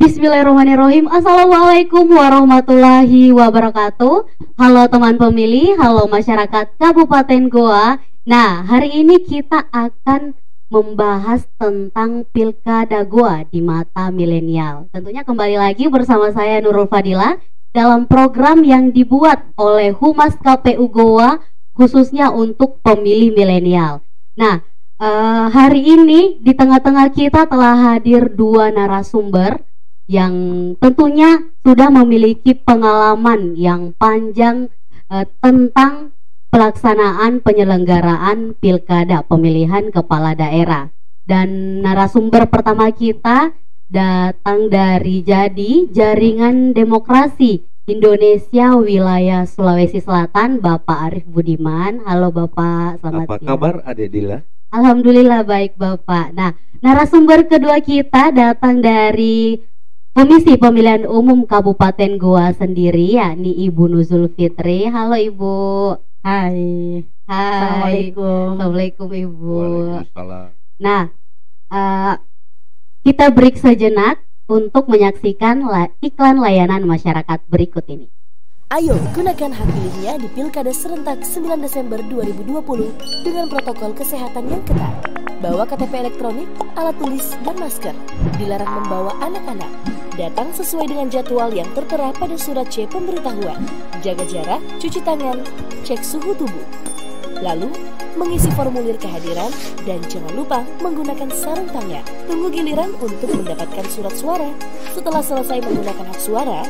Bismillahirrahmanirrahim. Assalamualaikum warahmatullahi wabarakatuh. Halo teman pemilih, halo masyarakat Kabupaten Goa. Nah, hari ini kita akan membahas tentang Pilkada Goa di mata milenial. Tentunya kembali lagi bersama saya Nurul Fadila dalam program yang dibuat oleh Humas KPU Goa khususnya untuk pemilih milenial. Nah, hari ini di tengah-tengah kita telah hadir dua narasumber yang tentunya sudah memiliki pengalaman yang panjang tentang pelaksanaan penyelenggaraan pilkada pemilihan kepala daerah. Dan narasumber pertama kita datang dari Jaringan Demokrasi Indonesia Wilayah Sulawesi Selatan, Bapak Arief Budiman. Halo Bapak, selamat siang. Apa kabar Adek Dila? Alhamdulillah baik Bapak. Nah, narasumber kedua kita datang dari Komisi Pemilihan Umum Kabupaten Goa sendiri, yakni Ibu Nuzul Fitri. Halo Ibu. Hai. Assalamualaikum. Assalamualaikum Ibu. Waalaikumsalam. Nah, kita break sejenak untuk menyaksikan iklan layanan masyarakat berikut ini. Ayo gunakan hak pilihnya di Pilkada Serentak 9 Desember 2020 dengan protokol kesehatan yang ketat. Bawa KTP elektronik, alat tulis, dan masker. Dilarang membawa anak-anak. Datang sesuai dengan jadwal yang tertera pada surat C pemberitahuan. Jaga jarak, cuci tangan, cek suhu tubuh. Lalu, mengisi formulir kehadiran dan jangan lupa menggunakan sarung tangan. Tunggu giliran untuk mendapatkan surat suara. Setelah selesai menggunakan hak suara,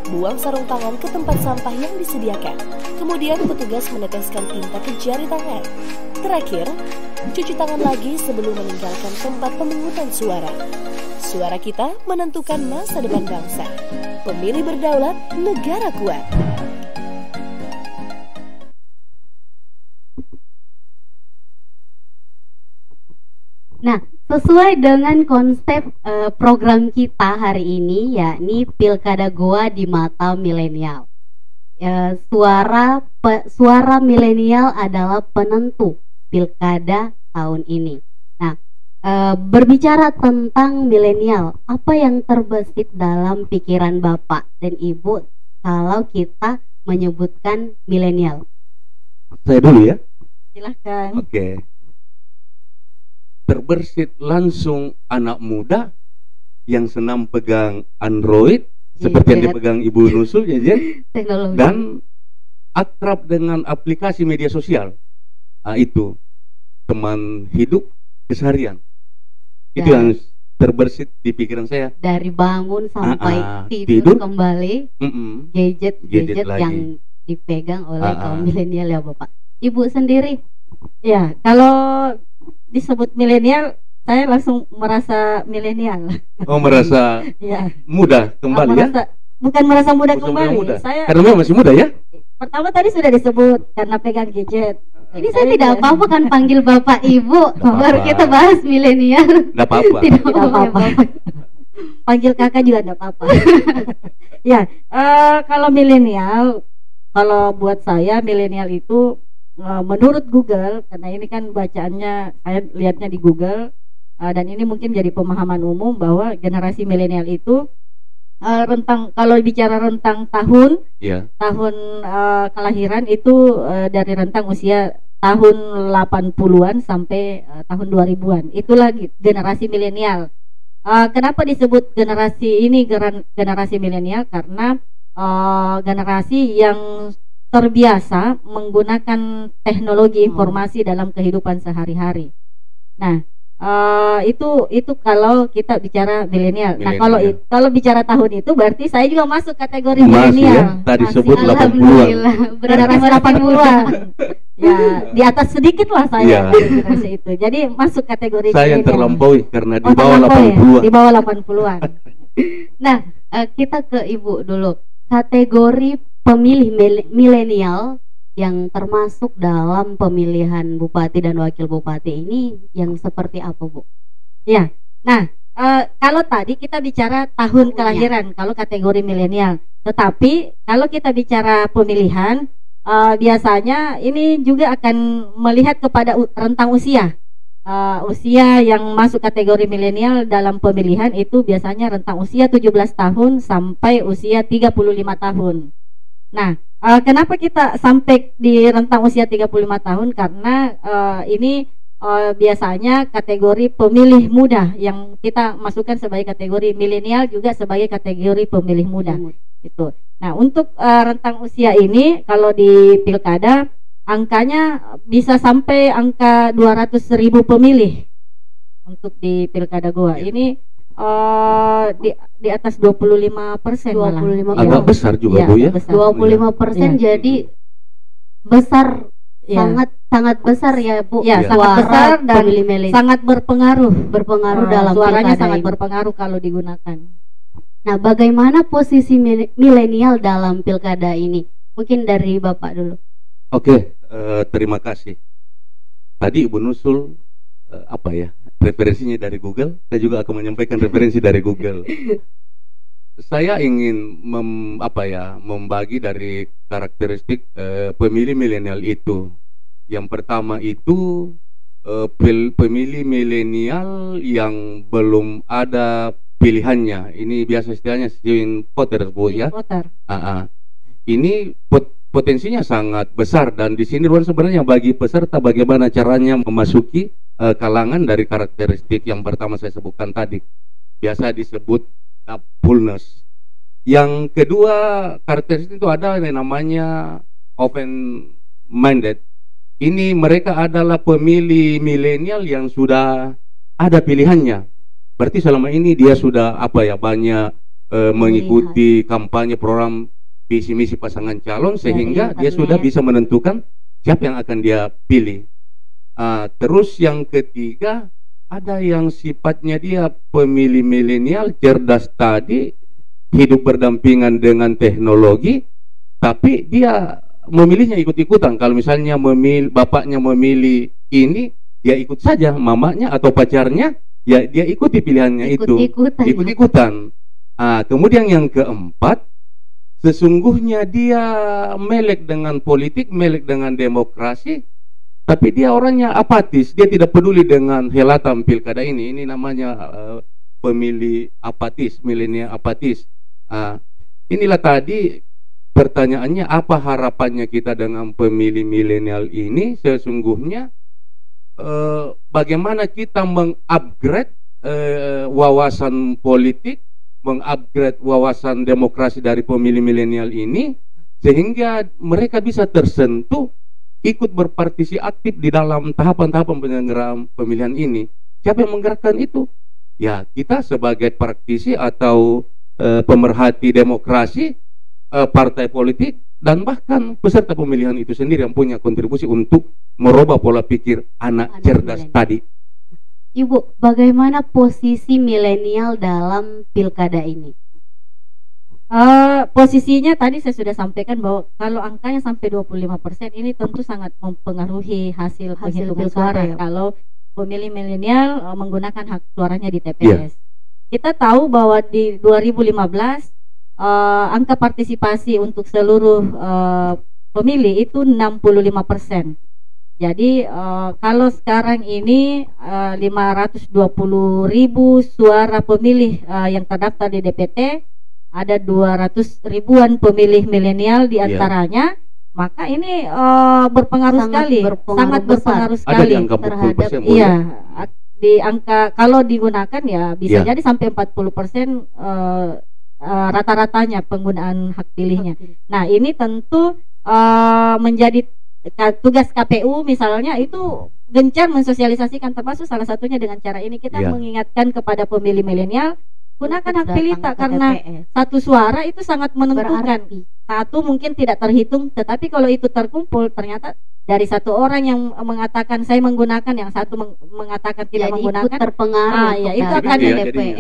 buang sarung tangan ke tempat sampah yang disediakan. Kemudian petugas meneteskan tinta ke jari tangan. Terakhir, cuci tangan lagi sebelum meninggalkan tempat pemungutan suara. Suara kita menentukan masa depan bangsa. Pemilih berdaulat, negara kuat. Nah, sesuai dengan konsep program kita hari ini, yakni Pilkada Goa di mata milenial. Suara milenial adalah penentu pilkada tahun ini. Nah, berbicara tentang milenial, apa yang terbesit dalam pikiran Bapak dan Ibu kalau kita menyebutkan milenial? Saya dulu ya. Silahkan. Oke. Terbersit langsung anak muda yang senang pegang Android seperti yang dipegang Ibu Nusul ya, teknologi. dan akrab dengan aplikasi media sosial. Itu teman hidup keseharian. Itu yang terbersit di pikiran saya. Dari bangun sampai tidur kembali, gadget yang dipegang oleh kaum milenial ya Bapak. Ibu sendiri? Ya, kalau disebut milenial, saya langsung merasa milenial. Oh, merasa ya. Muda kembali ya? Bukan merasa muda Bukan kembali. muda. Saya karena memang masih muda ya? pertama tadi sudah disebut karena pegang gadget. Ini saya tidak apa-apa kan panggil Bapak Ibu, baru kita bahas milenial. Tidak apa-apa. Tidak apa-apa. Panggil kakak juga tidak apa-apa. Ya, kalau milenial, kalau buat saya milenial itu menurut Google, karena ini kan bacaannya saya lihatnya di Google, dan ini mungkin jadi pemahaman umum bahwa generasi milenial itu kalau bicara rentang tahun, tahun kelahiran itu dari rentang usia tahun 80-an sampai tahun 2000-an. Itulah generasi milenial. Kenapa disebut generasi ini generasi milenial? Karena generasi yang terbiasa menggunakan teknologi informasi dalam kehidupan sehari-hari. Nah, itu kalau kita bicara milenial. Nah, kalau bicara tahun itu berarti saya juga masuk kategori milenial. Ya? Tadi sebut 80-an. Generasi 80-an. Ya, di atas sedikit lah saya generasi itu. Jadi masuk kategori saya yang terlampaui karena di bawah 80-an. Di bawah 80-an. Nah, kita ke Ibu dulu. Kategori pemilih milenial yang termasuk dalam pemilihan bupati dan wakil bupati ini yang seperti apa, Bu? Ya, nah kalau tadi kita bicara tahun kelahiran, kalau kategori milenial. Tetapi kalau kita bicara pemilihan, biasanya ini juga akan melihat kepada rentang usia. usia yang masuk kategori milenial dalam pemilihan itu biasanya rentang usia 17 tahun sampai usia 35 tahun. Nah, kenapa kita sampai di rentang usia 35 tahun? Karena ini biasanya kategori pemilih muda yang kita masukkan sebagai kategori milenial, juga sebagai kategori pemilih muda. Itu. Nah, untuk rentang usia ini kalau di pilkada angkanya bisa sampai angka 200.000 pemilih untuk di pilkada Goa. Ini di atas 25%. 25%. Agak besar juga, ya, Bu ya. 25%, ya. jadi besar, Ya. sangat besar ya Bu. Ya, sangat Suara besar dan pemilih milenial sangat berpengaruh. berpengaruh dalam Suaranya pilkada sangat ini. berpengaruh kalau digunakan. Nah, bagaimana posisi milenial dalam pilkada ini? Mungkin dari Bapak dulu. Oke, terima kasih. Tadi Ibu Nusul referensinya dari Google. Saya juga akan menyampaikan referensi dari Google. Saya ingin membagi dari karakteristik pemilih milenial itu. Yang pertama itu pemilih milenial yang belum ada pilihannya. Ini biasa istilahnya swing voter, Bu ya. Voter. Ini potensinya sangat besar, dan di sini sebenarnya bagi peserta bagaimana caranya memasuki kalangan dari karakteristik yang pertama saya sebutkan tadi, biasa disebut fullness. Yang kedua karakteristik itu ada yang namanya open minded. Ini mereka adalah pemilih milenial yang sudah ada pilihannya. Berarti selama ini dia sudah banyak mengikuti kampanye program visi misi pasangan calon, sehingga dia sudah bisa menentukan siapa yang akan dia pilih. Terus yang ketiga, ada yang sifatnya dia pemilih milenial cerdas tadi, hidup berdampingan dengan teknologi, tapi dia memilihnya ikut-ikutan. Kalau misalnya bapaknya memilih ini, dia ikut saja. Mamanya atau pacarnya, ya dia ikuti pilihannya ikut-ikutan. Kemudian yang keempat, sesungguhnya dia melek dengan politik, melek dengan demokrasi, tapi dia orangnya apatis. Dia tidak peduli dengan helatan pilkada ini. Ini namanya pemilih apatis, milenial apatis. Inilah tadi pertanyaannya, apa harapannya kita dengan pemilih milenial ini? Sesungguhnya bagaimana kita mengupgrade wawasan politik, mengupgrade wawasan demokrasi dari pemilih milenial ini, sehingga mereka bisa tersentuh, ikut berpartisipasi aktif di dalam tahapan-tahapan penyelenggaraan pemilihan ini. Siapa yang menggerakkan itu? Ya, kita sebagai praktisi atau pemerhati demokrasi, partai politik, dan bahkan peserta pemilihan itu sendiri yang punya kontribusi untuk merubah pola pikir anak cerdas tadi. Ibu, bagaimana posisi milenial dalam pilkada ini? Posisinya tadi saya sudah sampaikan bahwa kalau angkanya sampai 25%, ini tentu sangat mempengaruhi hasil penghitungan suara ya. Kalau pemilih milenial menggunakan hak suaranya di TPS. Kita tahu bahwa di 2015 angka partisipasi untuk seluruh pemilih itu 65%. Jadi kalau sekarang ini 520.000 suara pemilih yang terdaftar di DPT, ada 200 ribuan pemilih milenial di antaranya, maka ini berpengaruh sangat berpengaruh sekali. Ada di angka 40%. Iya, di angka kalau digunakan ya bisa jadi sampai 40% rata-ratanya penggunaan hak pilihnya. Nah, ini tentu menjadi tugas KPU misalnya, itu gencar mensosialisasikan, termasuk salah satunya dengan cara ini kita mengingatkan kepada pemilih milenial, gunakan hak pilih karena satu suara itu sangat menentukan. Satu mungkin tidak terhitung, tetapi kalau itu terkumpul, ternyata dari satu orang yang mengatakan saya menggunakan, yang satu mengatakan tidak menggunakan,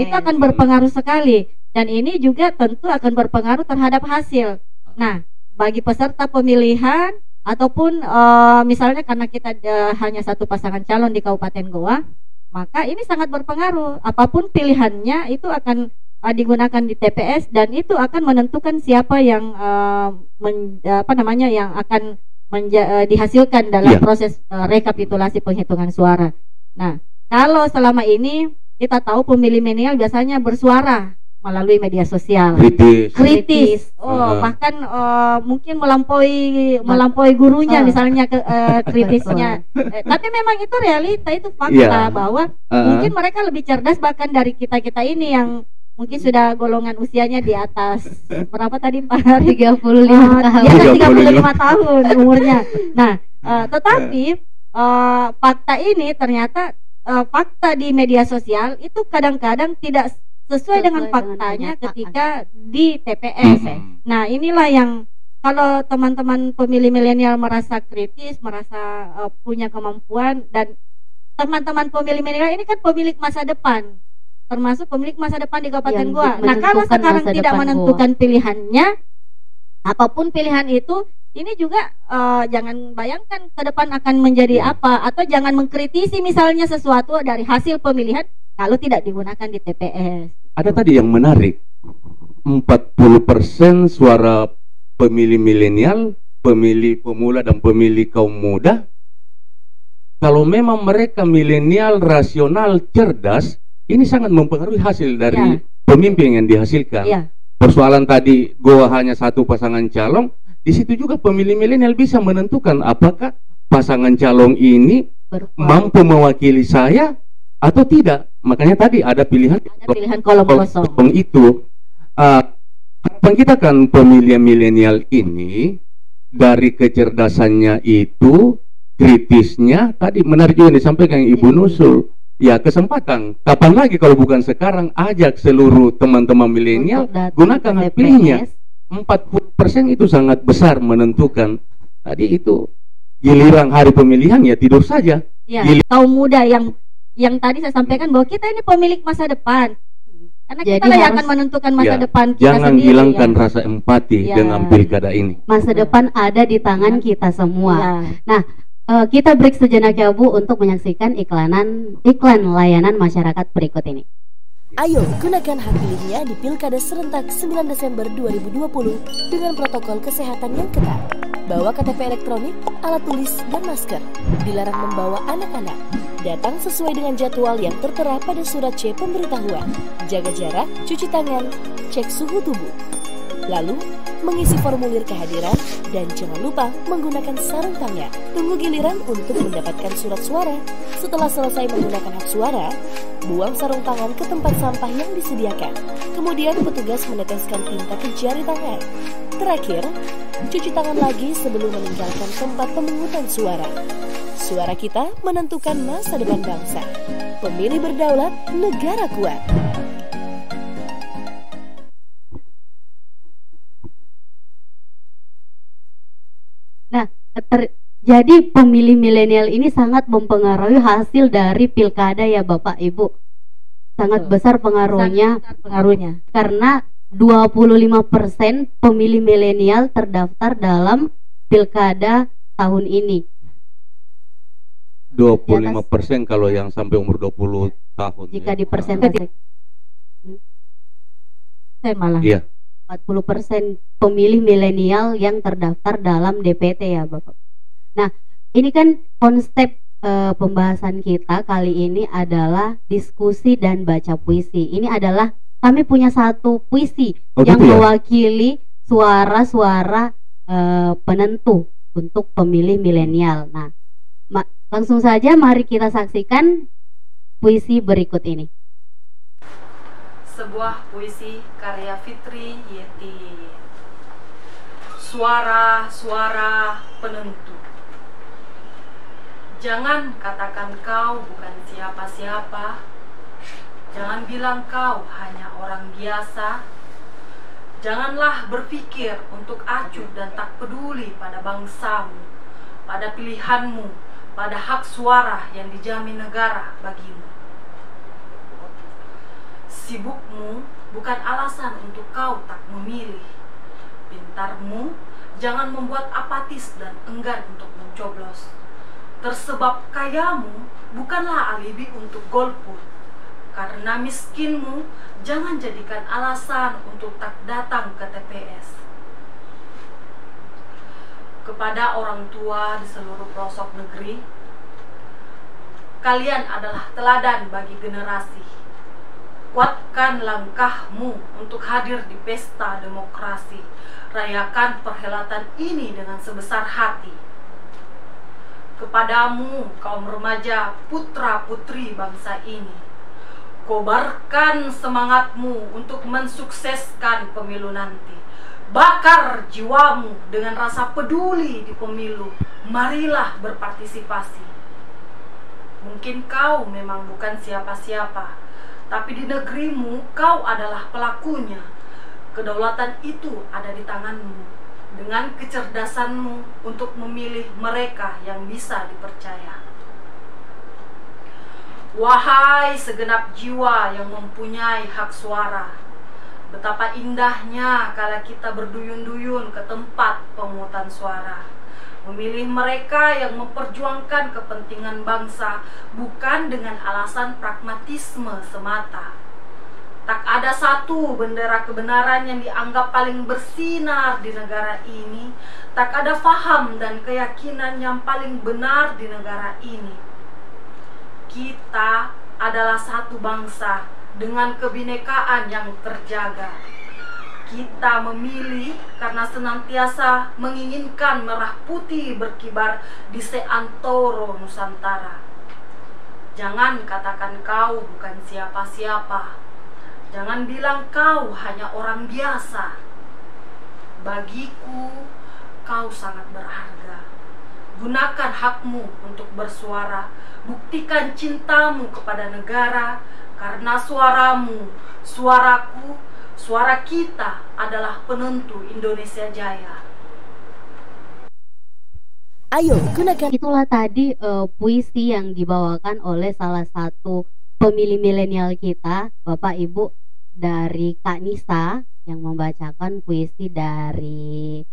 itu akan berpengaruh sekali, dan ini juga tentu akan berpengaruh terhadap hasil. Nah, bagi peserta pemilihan ataupun misalnya karena kita hanya satu pasangan calon di Kabupaten Goa, maka ini sangat berpengaruh. Apapun pilihannya itu akan digunakan di TPS, dan itu akan menentukan siapa yang yang akan dihasilkan dalam proses rekapitulasi penghitungan suara. Nah, kalau selama ini kita tahu pemilih milenial biasanya bersuara melalui media sosial. Kritis. Bahkan mungkin melampaui gurunya misalnya kritisnya. Tapi memang itu realita, itu fakta bahwa mungkin mereka lebih cerdas bahkan dari kita-kita ini yang mungkin sudah golongan usianya di atas berapa tadi Pak? 35 tahun. Di atas 35 tahun umurnya. Nah, tetapi fakta ini ternyata fakta di media sosial itu kadang-kadang tidak sesuai dengan faktanya ketika di TPS. Nah, inilah yang kalau teman-teman pemilih milenial merasa kritis, merasa punya kemampuan, dan teman-teman pemilih milenial ini kan pemilik masa depan, termasuk pemilik masa depan di Kabupaten Goa. Nah, kalau sekarang tidak menentukan pilihannya, apapun pilihan itu, ini juga jangan bayangkan ke depan akan menjadi apa, atau jangan mengkritisi misalnya sesuatu dari hasil pemilihan kalau tidak digunakan di TPS. Ada tadi yang menarik, 40% suara pemilih milenial, pemilih pemula dan pemilih kaum muda. Kalau memang mereka milenial, rasional, cerdas, ini sangat mempengaruhi hasil dari pemimpin yang dihasilkan. Persoalan tadi Goa hanya satu pasangan calon, di situ juga pemilih milenial bisa menentukan apakah pasangan calon ini mampu mewakili saya atau tidak. Makanya tadi ada pilihan kolom kosong itu. Harapan kita kan pemilih milenial ini dari kecerdasannya itu, kritisnya, tadi menarik juga disampaikan Ibu Nusul. Ya, kesempatan. Kapan lagi kalau bukan sekarang, ajak seluruh teman-teman milenial gunakan hak pilihnya. 40% itu sangat besar menentukan. Tadi itu giliran hari pemilihan ya tidur saja. Ya, kaum muda yang tadi saya sampaikan bahwa kita ini pemilik masa depan. Karena kita yang akan menentukan masa depan kita jangan sendiri. Hilangkan rasa empati dengan pilkada ini. Masa depan ada di tangan kita semua. Nah, kita break sejenak ya Bu untuk menyaksikan iklan layanan masyarakat berikut ini. Ayo gunakan hak pilihnya di Pilkada Serentak 9 Desember 2020 dengan protokol kesehatan yang ketat. Bawa KTP elektronik, alat tulis, dan masker. Dilarang membawa anak-anak. Datang sesuai dengan jadwal yang tertera pada surat C pemberitahuan. Jaga jarak, cuci tangan, cek suhu tubuh. Lalu, mengisi formulir kehadiran dan jangan lupa menggunakan sarung tangan. Tunggu giliran untuk mendapatkan surat suara. Setelah selesai menggunakan hak suara, buang sarung tangan ke tempat sampah yang disediakan. Kemudian petugas meneteskan tinta ke jari tangan. Terakhir, cuci tangan lagi sebelum meninggalkan tempat pemungutan suara. Suara kita menentukan masa depan bangsa. Pemilih berdaulat, negara kuat. Nah, jadi pemilih milenial ini sangat mempengaruhi hasil dari pilkada ya Bapak Ibu. Sangat besar pengaruhnya. Karena 25% pemilih milenial terdaftar dalam pilkada tahun ini. 25% kalau yang sampai umur 20 tahun. Jika dipersentase. Saya malah. Iya. 40% pemilih milenial yang terdaftar dalam DPT ya Bapak. Nah, ini kan konsep pembahasan kita kali ini adalah diskusi dan baca puisi. Ini adalah kami punya satu puisi yang mewakili suara-suara penentu untuk pemilih milenial. Nah, langsung saja mari kita saksikan puisi berikut ini. Sebuah puisi karya Fitri Yeti. Suara-suara penentu. Jangan katakan kau bukan siapa-siapa. Jangan bilang kau hanya orang biasa. Janganlah berpikir untuk acuh dan tak peduli pada bangsamu, pada pilihanmu, pada hak suara yang dijamin negara bagimu. Sibukmu bukan alasan untuk kau tak memilih. Pintarmu jangan membuat apatis dan enggan untuk mencoblos. Tersebab kayamu bukanlah alibi untuk golput. Karena miskinmu jangan jadikan alasan untuk tak datang ke TPS. Kepada orang tua di seluruh pelosok negeri, kalian adalah teladan bagi generasi. Kuatkan langkahmu untuk hadir di pesta demokrasi. Rayakan perhelatan ini dengan sebesar hati. Kepadamu, kaum remaja, putra-putri bangsa ini, kobarkan semangatmu untuk mensukseskan pemilu nanti. Bakar jiwamu dengan rasa peduli di pemilu. Marilah berpartisipasi. Mungkin kau memang bukan siapa-siapa, tapi di negerimu kau adalah pelakunya. Kedaulatan itu ada di tanganmu. Dengan kecerdasanmu untuk memilih mereka yang bisa dipercaya. Wahai segenap jiwa yang mempunyai hak suara, betapa indahnya kala kita berduyun-duyun ke tempat pemungutan suara, memilih mereka yang memperjuangkan kepentingan bangsa bukan dengan alasan pragmatisme semata. Tak ada satu bendera kebenaran yang dianggap paling bersinar di negara ini. Tak ada faham dan keyakinan yang paling benar di negara ini. Kita adalah satu bangsa dengan kebinekaan yang terjaga. Kita memilih karena senantiasa menginginkan merah putih berkibar di seantero Nusantara. Jangan katakan kau bukan siapa-siapa. Jangan bilang kau hanya orang biasa. Bagiku, kau sangat berharga. Gunakan hakmu untuk bersuara. Buktikan cintamu kepada negara. Karena suaramu, suaraku, suara kita adalah penentu Indonesia Jaya. Ayo gunakan. Itulah tadi puisi yang dibawakan oleh salah satu pemilih milenial kita, Bapak Ibu, dari Kak Nisa, yang membacakan puisi dari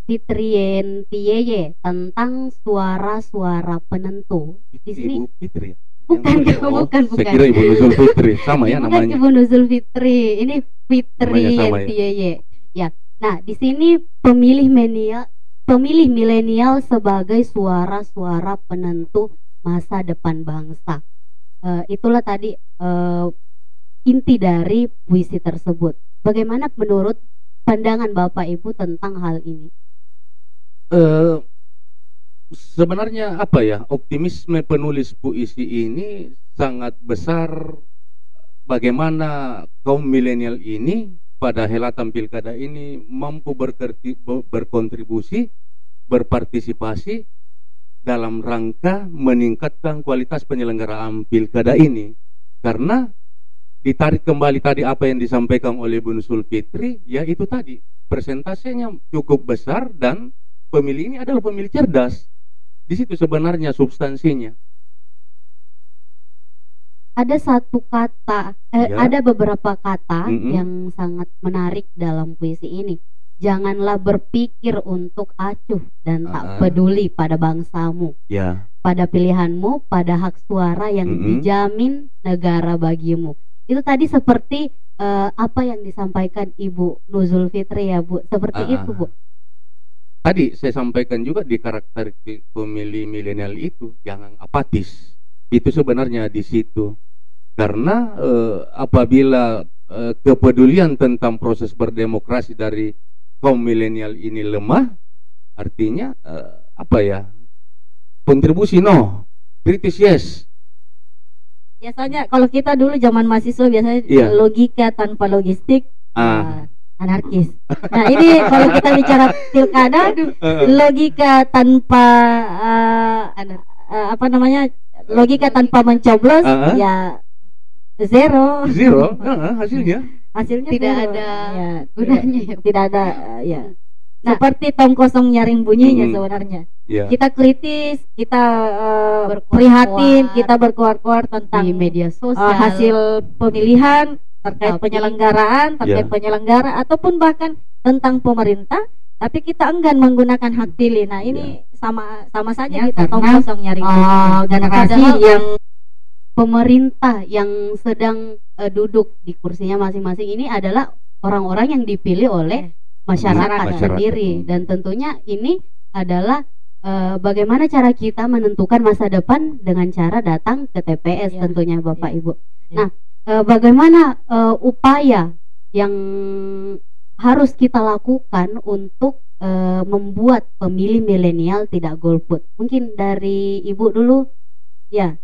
Fitrien Tieye tentang suara-suara penentu. Di sini Ibu Fitri ya? bukan, bukan. Saya kira Ibu Nuzul Fitri, sama ya Bukan namanya. Ibu Nuzul Fitri, ini Fitrien Namanya sama ya? Tieye. Ya, nah di sini pemilih milenial sebagai suara-suara penentu masa depan bangsa. Itulah tadi inti dari puisi tersebut. Bagaimana menurut pandangan Bapak Ibu tentang hal ini? Sebenarnya apa ya, optimisme penulis puisi ini sangat besar. Bagaimana kaum milenial ini pada helatan pilkada ini mampu berkontribusi, berpartisipasi dalam rangka meningkatkan kualitas penyelenggaraan pilkada ini. Karena ditarik kembali tadi apa yang disampaikan oleh Bu Nuzul Fitri, ya itu tadi, persentasenya cukup besar dan pemilih ini adalah pemilih cerdas. Di situ sebenarnya substansinya. Ada satu kata, Ya. ada beberapa kata Mm-mm. yang sangat menarik dalam puisi ini. Janganlah berpikir untuk acuh dan tak peduli pada bangsamu, Ya. pada pilihanmu, pada hak suara yang Mm-mm. dijamin negara bagimu. Itu tadi seperti apa yang disampaikan Ibu Nuzul Fitri ya Bu, seperti itu Bu. Tadi saya sampaikan juga di karakteristik pemilih milenial itu, jangan apatis. Itu sebenarnya di situ. Karena apabila kepedulian tentang proses berdemokrasi dari kaum milenial ini lemah, artinya apa ya? Kontribusi no, kritis yes. Biasanya kalau kita dulu zaman mahasiswa biasanya Iya. logika tanpa logistik Ah. anarkis. Nah ini kalau kita bicara pilkada, logika tanpa apa namanya, logika tanpa mencoblos ya zero. Zero, hasilnya. Hasilnya Tidak zero. ada Ya, gunanya ya, Bu. tidak ada ya. Nah. Seperti tong kosong nyaring bunyinya Hmm. sebenarnya. Ya. Kita kritis, kita Berkuar-kuar prihatin, kita berkuar-kuar tentang di media sosial. hasil pemilihan terkait Tapi- penyelenggaraan, terkait Ya. penyelenggara ataupun bahkan tentang pemerintah, tapi kita enggan menggunakan hak pilih. Nah ini sama saja Ya, kita tong karena, kosong nyaring generasi Padahal- yang pemerintah yang sedang duduk di kursinya masing-masing ini adalah orang-orang yang dipilih oleh masyarakat Masyarakat. sendiri, dan tentunya ini adalah bagaimana cara kita menentukan masa depan dengan cara datang ke TPS Iya, tentunya Bapak iya, Ibu. iya. Nah, bagaimana upaya yang harus kita lakukan untuk membuat pemilih milenial tidak golput? Mungkin dari Ibu dulu. Ya,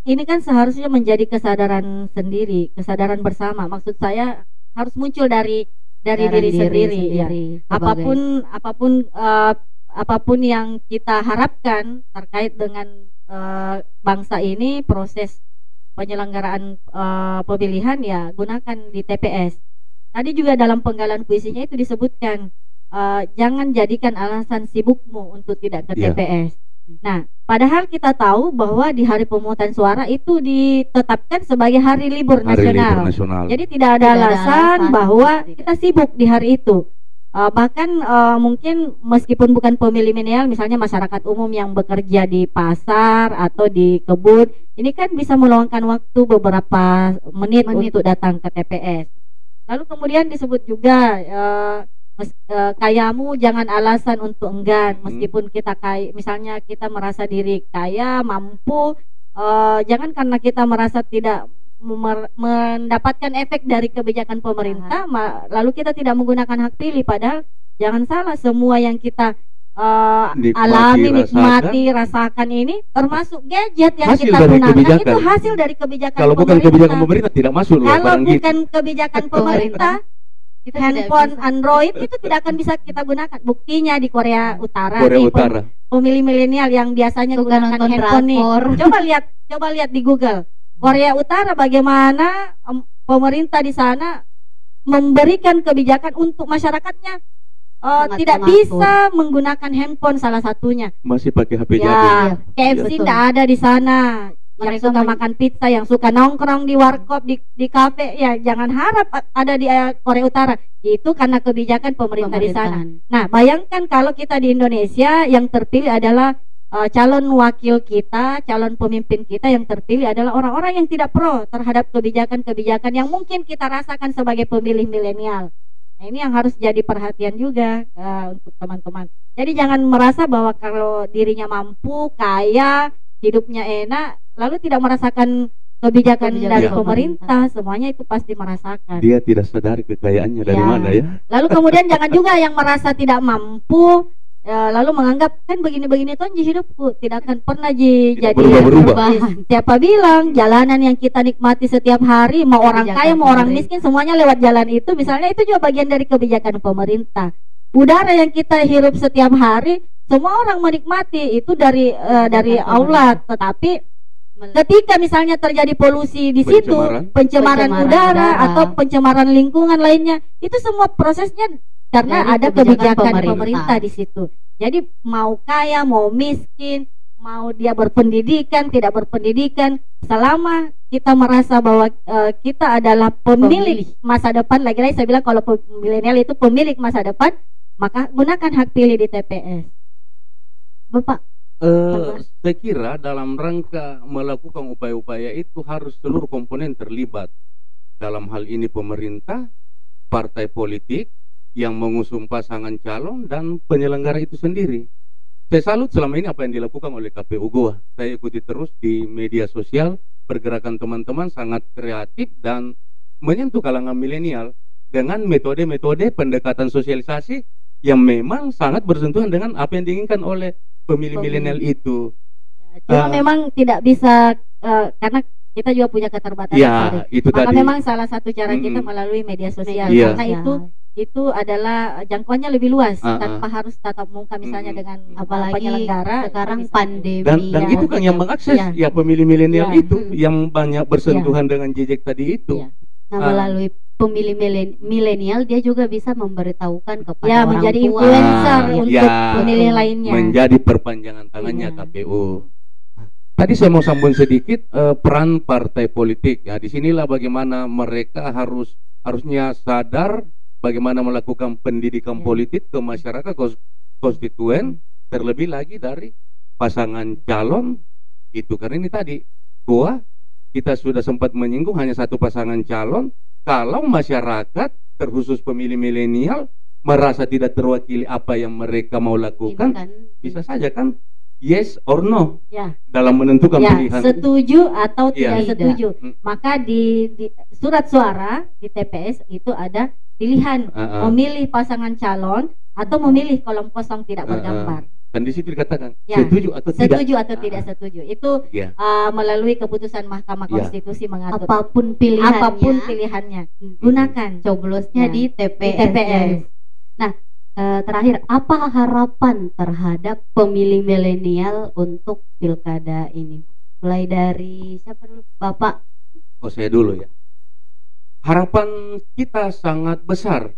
ini kan seharusnya menjadi kesadaran sendiri, kesadaran bersama. Maksud saya harus muncul dari diri sendiri, ya. Apapun yang kita harapkan terkait dengan bangsa ini, proses penyelenggaraan pemilihan, ya gunakan di TPS. Tadi juga dalam penggalan puisinya itu disebutkan, jangan jadikan alasan sibukmu untuk tidak ke Iya. TPS. Nah, padahal kita tahu bahwa di hari pemungutan suara itu ditetapkan sebagai hari libur Hari libur nasional. nasional. Jadi tidak ada Tidak ada alasan alasan bahwa untuk kita sibuk di hari itu. Bahkan mungkin meskipun bukan pemilih milenial, misalnya masyarakat umum yang bekerja di pasar atau di kebun, ini kan bisa meluangkan waktu beberapa menit untuk datang ke TPS. Lalu kemudian disebut juga kayamu jangan alasan untuk enggan, meskipun kita kaya, misalnya kita merasa diri kaya, mampu, jangan karena kita merasa tidak mendapatkan efek dari kebijakan pemerintah, lalu kita tidak menggunakan hak pilih. Padahal jangan salah, semua yang kita nikmati, rasakan ini, termasuk gadget yang Hasil kita dari gunakan kebijakan. itu hasil dari kebijakan Kalau bukan kebijakan pemerintah tidak masuk loh Kalau barang gitu. bukan kebijakan pemerintah, Kita tidak handphone bisa. Android itu tidak akan bisa kita gunakan. Buktinya di Korea Utara, Korea nih, Utara. pemilih milenial yang biasanya Suka gunakan nonton handphone nih. drakor. Coba lihat di Google. Korea Utara bagaimana pemerintah di sana memberikan kebijakan untuk masyarakatnya Sangat tidak mengatur. bisa menggunakan handphone, salah satunya. Masih pakai HP Ya, jadul. KFC Betul. tidak ada di sana. Yang Mereka suka makan pizza, yang suka nongkrong di warkop, di kafe, ya jangan harap ada di Korea Utara. Itu karena kebijakan pemerintah di sana. Nah, bayangkan kalau kita di Indonesia yang terpilih adalah calon wakil kita, calon pemimpin kita yang terpilih adalah orang-orang yang tidak pro terhadap kebijakan-kebijakan yang mungkin kita rasakan sebagai pemilih milenial. Nah, ini yang harus jadi perhatian juga untuk teman-teman. Jadi jangan merasa bahwa kalau dirinya mampu, kaya, hidupnya enak, lalu tidak merasakan kebijakan dari Iya. pemerintah. Semuanya itu pasti merasakan. Dia tidak sadari kekayaannya dari Ya. mana ya. Lalu kemudian jangan juga yang merasa tidak mampu, lalu menganggap kan begini-begini tuh hidupku tidak akan pernah jadi berubah-berubah. Siapa bilang jalanan yang kita nikmati setiap hari, mau orang kaya mau orang miskin semuanya lewat jalan itu, misalnya itu juga bagian dari kebijakan pemerintah. Udara yang kita hirup setiap hari semua orang menikmati itu dari Allah, tetapi ketika misalnya terjadi polusi di situ, pencemaran udara atau pencemaran lingkungan lainnya, itu semua prosesnya karena dari ada kebijakan kebijakan pemerintah di situ. Jadi mau kaya, mau miskin, mau dia berpendidikan, tidak berpendidikan, selama kita merasa bahwa kita adalah pemilik masa depan, lagi-lagi saya bilang kalau milenial itu pemilik masa depan, maka gunakan hak pilih di TPS. Bapak, Saya kira dalam rangka melakukan upaya-upaya itu harus seluruh komponen terlibat. Dalam hal ini pemerintah, partai politik yang mengusung pasangan calon, dan penyelenggara itu sendiri. Saya salut selama ini apa yang dilakukan oleh KPU Goa. Saya ikuti terus di media sosial, pergerakan teman-teman sangat kreatif dan menyentuh kalangan milenial dengan metode-metode pendekatan sosialisasi yang memang sangat bersentuhan dengan apa yang diinginkan oleh pemilih milenial itu. Cuma memang tidak bisa karena kita juga punya keterbatasan. Ya, itu maka tadi. memang salah satu cara kita melalui media sosial. Iya. Karena itu adalah jangkauannya lebih luas tanpa harus tatap muka misalnya dengan apalagi penyelenggara sekarang pandemi. Dan itu kan yang mengakses ya pemilih milenial itu yang banyak bersentuhan dengan jejak tadi itu. Nah, melalui pemilih milenial dia juga bisa memberitahukan kepada orang menjadi tua, influencer untuk pemilih lainnya. Menjadi perpanjangan tangannya KPU. Tadi saya mau sambung sedikit peran partai politik. Ya, disinilah bagaimana mereka harusnya sadar bagaimana melakukan pendidikan politik ke masyarakat konstituen, terlebih lagi dari pasangan calon itu. Karena ini tadi Goa kita sudah sempat menyinggung hanya satu pasangan calon. Kalau masyarakat terkhusus pemilih milenial merasa tidak terwakili apa yang mereka mau Ini lakukan, kan bisa saja kan yes or no Ya, dalam menentukan ya, pilihan. setuju atau Ya. tidak setuju. Hmm. Maka di surat suara di TPS itu ada pilihan memilih pasangan calon atau memilih kolom kosong tidak bergambar. Dan di situ dikatakan Ya. setuju atau tidak. Setuju atau tidak setuju. Itu Ya. melalui keputusan Mahkamah Ya. Konstitusi mengatur apapun pilihannya, apapun pilihannya gunakan coblosnya Ya. di di TPS. TPS. Nah, terakhir, apa harapan terhadap pemilih milenial untuk pilkada ini? Mulai dari siapa dulu? Bapak. Oh, saya dulu ya. Harapan kita sangat besar.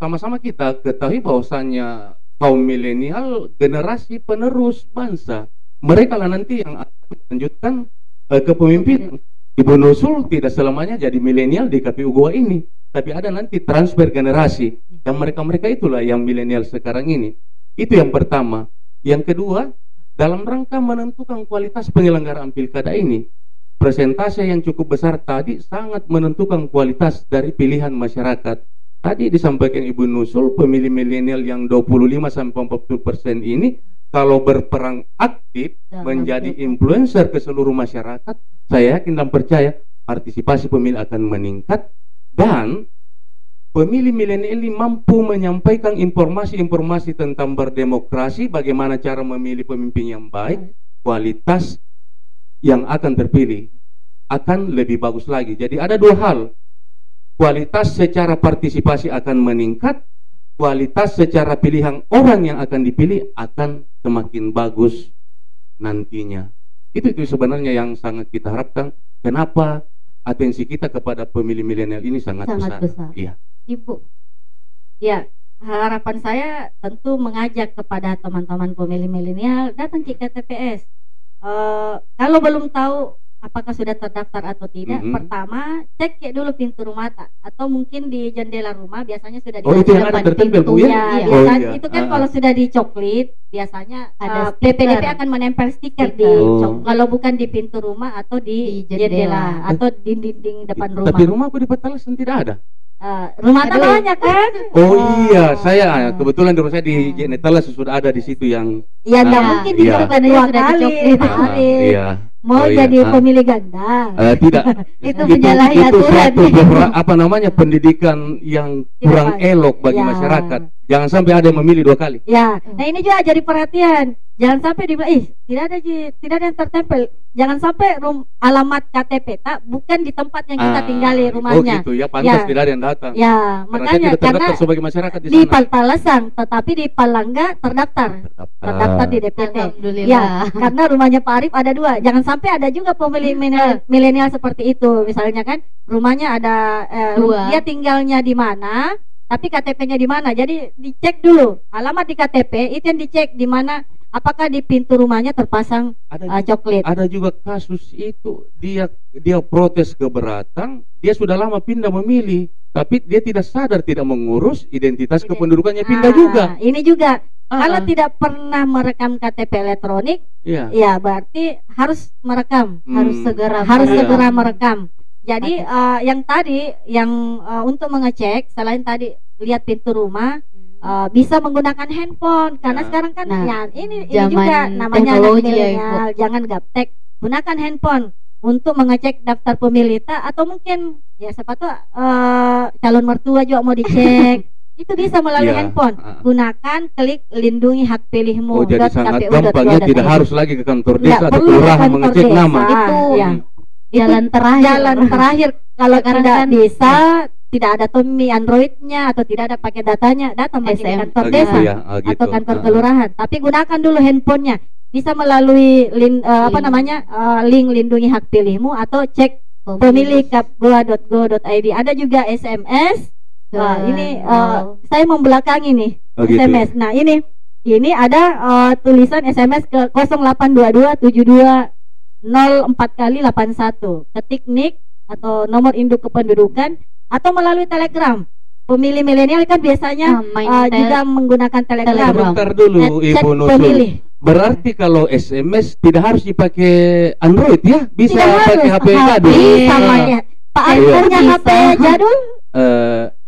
Sama-sama kita ketahui bahwasannya kaum milenial generasi penerus bangsa. Mereka lah nanti yang akan melanjutkan kepemimpinan. Ibu Nusul tidak selamanya jadi milenial di KPU Goa ini, tapi ada nanti transfer generasi, yang mereka-mereka itulah yang milenial sekarang ini. Itu yang pertama. Yang kedua, dalam rangka menentukan kualitas penyelenggaraan pilkada ini, persentase yang cukup besar tadi sangat menentukan kualitas dari pilihan masyarakat. Tadi disampaikan Ibu Nusul, pemilih milenial yang 25-40% ini kalau berperang aktif menjadi influencer ke seluruh masyarakat, saya yakin dan percaya partisipasi pemilih akan meningkat, dan pemilih milenial ini mampu menyampaikan informasi-informasi tentang berdemokrasi, bagaimana cara memilih pemimpin yang baik, kualitas yang akan terpilih akan lebih bagus lagi. Jadi ada dua hal, kualitas secara partisipasi akan meningkat, kualitas secara pilihan orang yang akan dipilih akan semakin bagus nantinya. Itu sebenarnya yang sangat kita harapkan. Kenapa atensi kita kepada pemilih milenial ini sangat besar. Iya. Ibu. Ya, harapan saya tentu mengajak kepada teman-teman pemilih milenial datang ke TPS. Kalau belum tahu apakah sudah terdaftar atau tidak, pertama cek dulu pintu rumah atau mungkin di jendela rumah biasanya sudah itu yang ada tertempel Bu ya? Biasanya itu kan kalau sudah dicoklit biasanya ada PPDP akan menempel stiker di kalau bukan di pintu rumah atau di jendela atau di dinding depan rumah. Tapi rumahku di Petalasem tidak ada. Rumah banyak kan? Iya, saya kebetulan rumah saya di Netales sudah ada di situ yang. Ya, nggak mungkin di dua kali. Iya. Mau jadi pemilih ganda? Tidak. Itu menyalahi aturan. Apa namanya, pendidikan yang kurang elok bagi masyarakat. Jangan sampai ada yang memilih dua kali. Ya, nah ini juga jadi perhatian. Jangan sampai dibilang, tidak ada yang tertempel. Jangan sampai alamat KTP bukan di tempat yang kita tinggali rumahnya. Oh gitu ya, pantas tidak ada yang datang. Ya, makanya karena sebagai masyarakat di sana. Di Petalasem, tetapi di Palangga terdaftar di DPT. Ya, karena rumahnya Pak Arif ada dua. Jangan sampai ada juga pemilih milenial seperti itu. Misalnya kan rumahnya ada dia tinggalnya di mana, tapi KTP-nya di mana. Jadi dicek dulu alamat di KTP, itu yang dicek di mana. Apakah di pintu rumahnya terpasang coklat? Ada juga kasus itu, dia protes keberatan, dia sudah lama pindah memilih, tapi dia tidak sadar, tidak mengurus identitas kependudukannya, pindah juga. Ini juga kalau tidak pernah merekam KTP elektronik, ya berarti harus merekam, harus segera merekam. Jadi yang tadi untuk mengecek selain tadi lihat pintu rumah, bisa menggunakan handphone karena sekarang kan ini juga namanya milenial, jangan gaptek, gunakan handphone untuk mengecek daftar pemilih atau mungkin ya siapa tuh calon mertua juga mau dicek. Itu bisa melalui handphone. Gunakan klik lindungi hak pilihmu. Jadi sangat gampang ya, tidak harus lagi ke kantor desa atau kelurahan mengecek nama. Itu jalan terakhir. Kalau tidak bisa, tidak ada Tommy Androidnya atau tidak ada pakai datanya, datang ke kantor desa atau kantor kelurahan. Tapi gunakan dulu handphonenya. Bisa melalui link lindungi hak pilihmu atau cek pemilih.goa.go.id. Ada juga SMS. Ini saya membelakangi nih SMS. Nah ini ada tulisan SMS ke 08227204x81. Ketik NIK atau nomor induk kependudukan atau melalui Telegram. Pemilih milenial kan biasanya juga menggunakan Telegram. Bentar dulu Ibu Nusul. Berarti kalau SMS tidak harus dipakai Android ya? Bisa pakai HP jadul. Bisa pakai. Pak Arif punya HP jadul?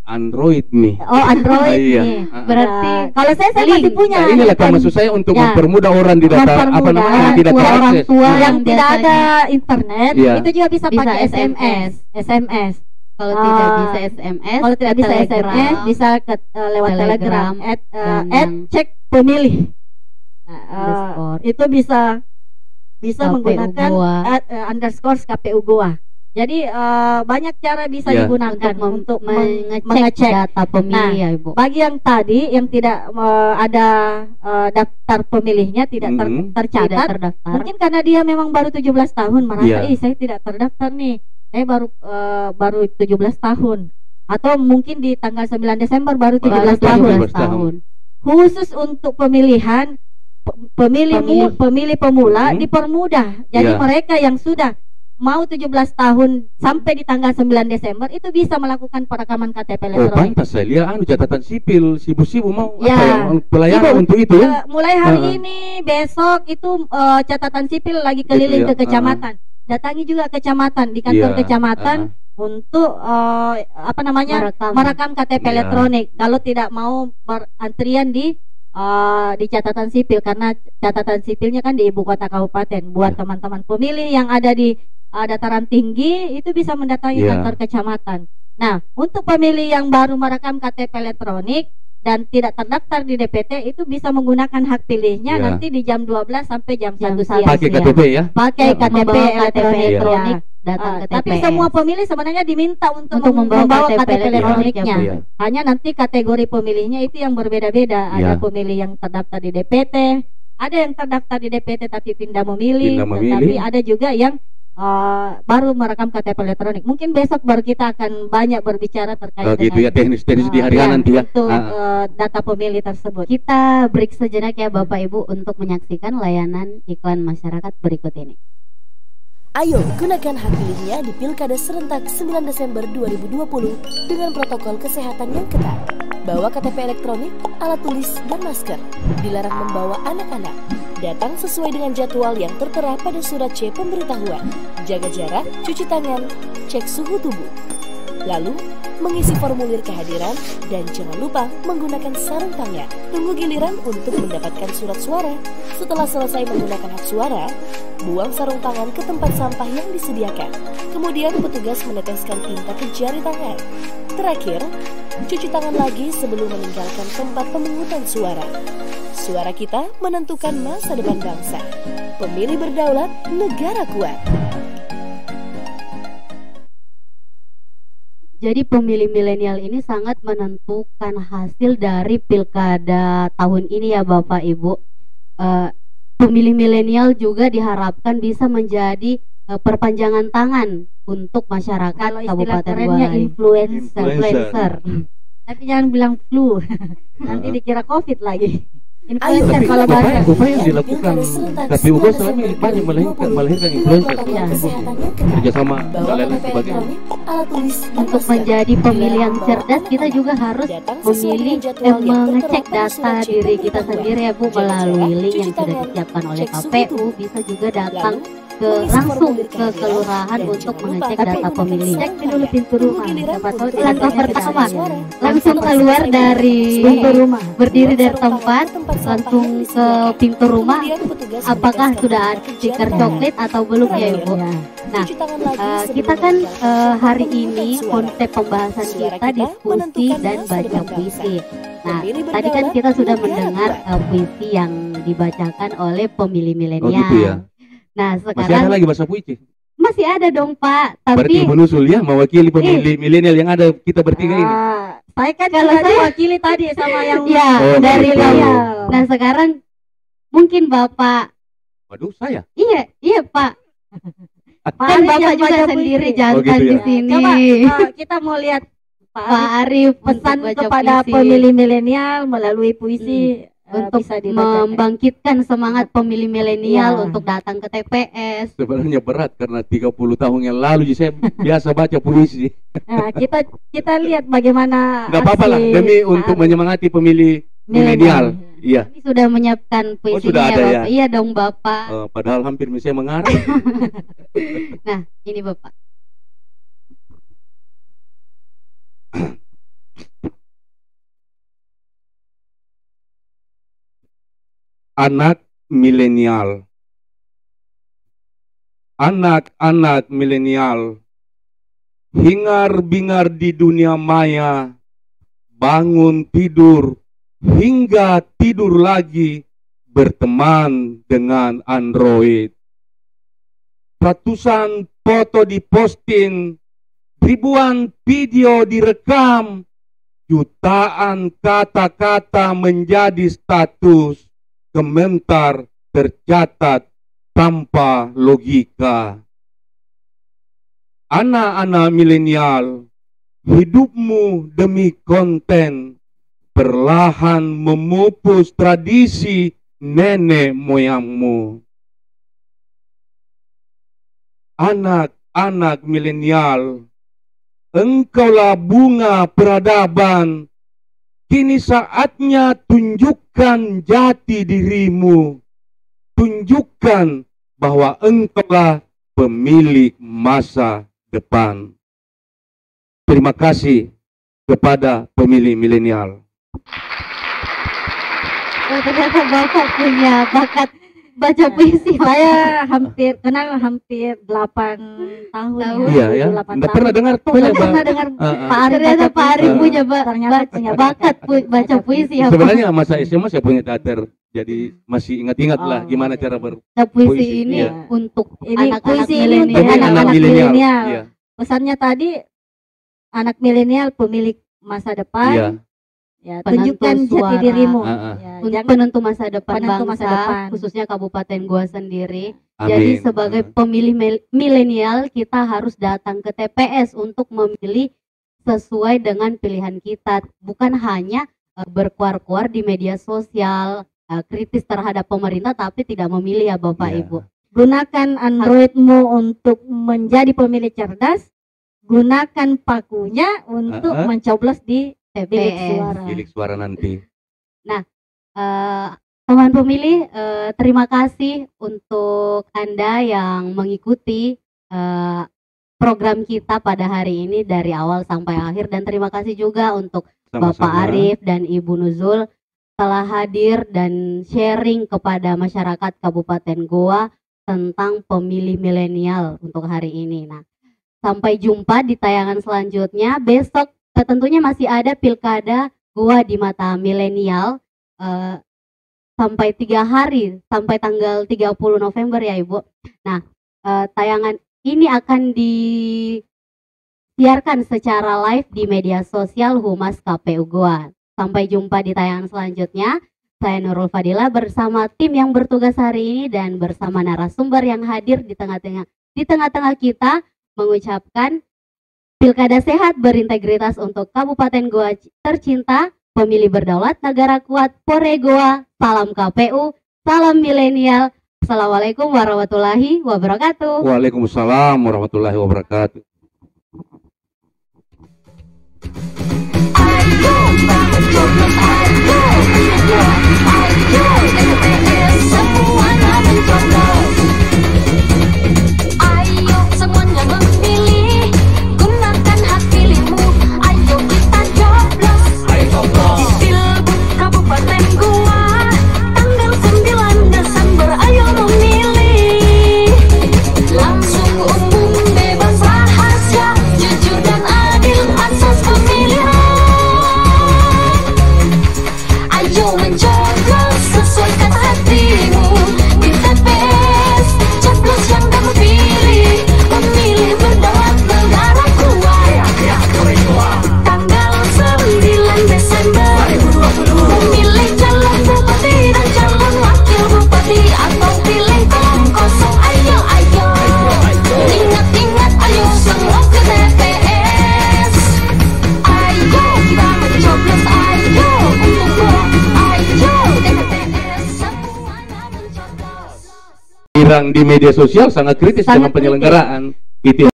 Android nih. Oh, Android Iya. nih. Berarti Kalau saya masih link. punya Nah, inilah kan handphone maksud saya untuk Ya. mempermudah orang di data apa Mempermudah namanya yang tidak orang terakses. tua yang yang tidak biasanya ada internet, Iya. itu juga bisa Bisa pakai SMS. SMS. kalau tidak Ah, bisa SMS, Kalau tidak ke bisa Telegram, SMS, bisa lewat Telegram, dan cek pemilih. Nah, underscore itu bisa KPU menggunakan Goa. underscore KPU Goa. Jadi banyak cara bisa Ya. digunakan untuk untuk mengecek mengecek. data pemilih ya Ibu. Bagi yang tadi yang tidak ada daftar pemilihnya tidak Mhm. Tidak tercatat, terdaftar. mungkin karena dia memang baru 17 tahun merasa, Iya. saya tidak terdaftar nih. Saya baru 17 tahun. Atau mungkin di tanggal 9 Desember baru 17 Baru tahun. 17 tahun. Khusus untuk pemilihan pemilih pemula Mhm. dipermudah. Jadi Iya. mereka yang sudah mau 17 tahun sampai di tanggal 9 Desember itu bisa melakukan perekaman KTP Oh, elektronik. pantas saya lihat catatan sipil, sibuk-sibuk mau Ya. apa yang pelayanan Ibu, untuk itu ya. Mulai hari Heeh. ini, besok itu catatan sipil lagi keliling Gitu ya, ke kecamatan. Datangi juga kecamatan di kantor Iya, kecamatan untuk merekam KTP Iya. elektronik. Kalau tidak mau berantrian di catatan sipil, karena catatan sipilnya kan di ibu kota kabupaten. Buat Iya. teman-teman pemilih yang ada di dataran tinggi itu bisa mendatangi Iya. kantor kecamatan. Nah, untuk pemilih yang baru merekam KTP elektronik dan tidak terdaftar di DPT itu bisa menggunakan hak pilihnya Iya. nanti di jam 12 sampai jam Jam 1 1 siang. pakai siang. KTP ya. Pakai Ya, KTP membawa KTP elektronik. elektronik, Ya. datang ke Tapi TPS. semua pemilih sebenarnya diminta untuk membawa membawa KTP KTP elektroniknya. Iya. Hanya nanti kategori pemilihnya itu yang berbeda-beda. Ada Iya. pemilih yang terdaftar di DPT, ada yang terdaftar di DPT tapi pindah memilih, Pindah memilih. tapi ada juga yang baru merekam KTP elektronik. Mungkin besok baru kita akan banyak berbicara terkait Oh, gitu ya, teknis-teknis di hari ya, nanti ya. untuk Ah. data pemilih tersebut. Kita break sejenak ya Bapak Ibu untuk menyaksikan layanan iklan masyarakat berikut ini. Ayo gunakan hak pilihnya di Pilkada serentak 9 Desember 2020 dengan protokol kesehatan yang ketat. Bawa KTP elektronik, alat tulis, dan masker. Dilarang membawa anak-anak. Datang sesuai dengan jadwal yang tertera pada surat C pemberitahuan. Jaga jarak, cuci tangan, cek suhu tubuh. Lalu, mengisi formulir kehadiran dan jangan lupa menggunakan sarung tangan. Tunggu giliran untuk mendapatkan surat suara. Setelah selesai menggunakan hak suara, buang sarung tangan ke tempat sampah yang disediakan. Kemudian petugas meneteskan tinta ke jari tangan. Terakhir, cuci tangan lagi sebelum meninggalkan tempat pemungutan suara. Suara kita menentukan masa depan bangsa. Pemilih berdaulat, negara kuat. Jadi pemilih milenial ini sangat menentukan hasil dari pilkada tahun ini ya Bapak Ibu. Pemilih milenial juga diharapkan bisa menjadi perpanjangan tangan untuk masyarakat Kalau istilah Kabupaten kerennya Goa. Influencer. Tapi jangan bilang flu, nanti dikira COVID lagi. Influencer Tapi kalau bahasa upaya yang dilakukan KPU Goa selama ini banyak melahirkan influencer kerjasama dan lain sebagainya. Untuk menjadi pemilih yang cerdas, kita juga harus memilih mengecek data diri kita sendiri ya Bu, melalui link yang sudah disiapkan oleh KPU. Bisa juga datang langsung ke kelurahan untuk mengecek data pemilih. cek dulu pintu rumah. Siapa tahu di Langkah kantornya pertama, tidak ada. langsung keluar dari Pintu rumah. berdiri dari tempat, langsung ke pintu rumah. Apakah sudah ada stiker coklat atau belum ya Ibu? Nah, kita kan hari ini konsep pembahasan kita diskusi dan baca puisi. Nah, tadi kan kita sudah mendengar puisi yang dibacakan oleh pemilih Oh milenial. gitu ya. Nah, Masih ada sekarang lagi bahasa puisi. masih ada dong Pak, Berarti tapi menusul ya mewakili pemilih milenial yang ada kita bertiga ini. Saya kan Kalau kalau saya- diwakili tadi sama yang ya Oh, dari gitu. beliau. Nah, sekarang mungkin Bapak, Waduh, saya. iya Pak, Pak kan Arif Bapak yang juga baca sendiri puisi. jangan Oh, gitu di ya. sini. Coba kita mau lihat Pak Pak Arif Arif pesan untuk baca kepada puisi, pemilih milenial melalui puisi untuk bisa dibacakan. membangkitkan semangat pemilih milenial Ya. untuk datang ke TPS. Sebenarnya berat karena 30 tahun yang lalu saya biasa baca puisi. Nah, kita lihat bagaimana Nggak apa-apa lah aksi demi Pak untuk Arif. menyemangati pemilih milenial. Iya. Ini sudah menyiapkan puisinya sudah ada ya ya? Bapak. Iya dong Bapak. Padahal hampir saya mengarang. Nah, ini Bapak. anak milenial. Anak-anak milenial, hingar-bingar di dunia maya, bangun tidur hingga tidur lagi berteman dengan Android. Ratusan foto diposting, ribuan video direkam, jutaan kata-kata menjadi status, komentar tercatat tanpa logika. Anak-anak milenial, hidupmu demi konten perlahan memupus tradisi nenek moyangmu. Anak-anak milenial, engkaulah bunga peradaban. Kini saatnya tunjukkan jati dirimu. Tunjukkan bahwa engkaulah pemilik masa depan. Terima kasih kepada pemilih milenial. Oh, ternyata Bapak punya bakat baca puisi. Saya kenal hampir 8 tahun. Iya ya. Nggak pernah dengar tuh ya, pernah dengar Pak Arif. Ternyata Pak Arif punya bakat baca puisi. Ya, sebenarnya masa SMA saya punya teater, jadi masih ingat-ingat lah gimana cara puisi ini iya. untuk ini anak-anak puisi ini milenial. untuk anak-anak milenial. Iya. Pesannya tadi, anak milenial pemilik masa depan. Iya. Ya, Penentu tunjukkan jati suara. dirimu. Untuk Jangan penentu masa depan penentu bangsa, masa depan. khususnya Kabupaten Goa sendiri. Amin. Jadi sebagai pemilih milenial kita harus datang ke TPS untuk memilih sesuai dengan pilihan kita, bukan hanya berkuar-kuar di media sosial, kritis terhadap pemerintah tapi tidak memilih ya Bapak Iya. Ibu. Gunakan Androidmu untuk menjadi pemilih cerdas. Gunakan pakunya untuk mencoblos di bilik suara. Bilik suara nanti. Teman pemilih, terima kasih untuk Anda yang mengikuti program kita pada hari ini dari awal sampai akhir, dan terima kasih juga untuk Sama-sama. Bapak Arif dan Ibu Nuzul telah hadir dan sharing kepada masyarakat Kabupaten Goa tentang pemilih milenial untuk hari ini. Nah, sampai jumpa di tayangan selanjutnya. Besok tentunya masih ada Pilkada Goa di Mata Milenial sampai 3 hari, sampai tanggal 30 November ya Ibu. Nah, tayangan ini akan disiarkan secara live di media sosial Humas KPU Goa. Sampai jumpa di tayangan selanjutnya. Saya Nurul Fadila bersama tim yang bertugas hari ini dan bersama narasumber yang hadir di tengah-tengah kita mengucapkan Pilkada sehat berintegritas untuk Kabupaten Goa tercinta, pemilih berdaulat, negara kuat, Pore Goa, salam KPU, salam milenial. Assalamualaikum warahmatullahi wabarakatuh. Waalaikumsalam warahmatullahi wabarakatuh. Ayo semuanya memilih, gunakan hak pilihmu. Ayo kita coblos. Pilgub Kabupaten Goa, tanggal 9 Desember. Ayo memilih. Langsung umum, bebas rahasia, jujur dan adil asas pemilihan. Ayo mencoblos sesuaikan hatimu. Di TPS, coblos yang kamu pilih. Memilih berdaulat negara kuat. Tanggal 9 Desember, memilih calon bupati dan calon wakil bupati, atau pilih kolom kosong. Ayo, ayo, ingat-ingat, ayo semua ke TPS. Ayo kita mencoblos, ayo untuk Goa. Ayo TPS, semuanya mencoblos. Di media sosial sangat kritis Sangat dengan penyelenggaraan. Itu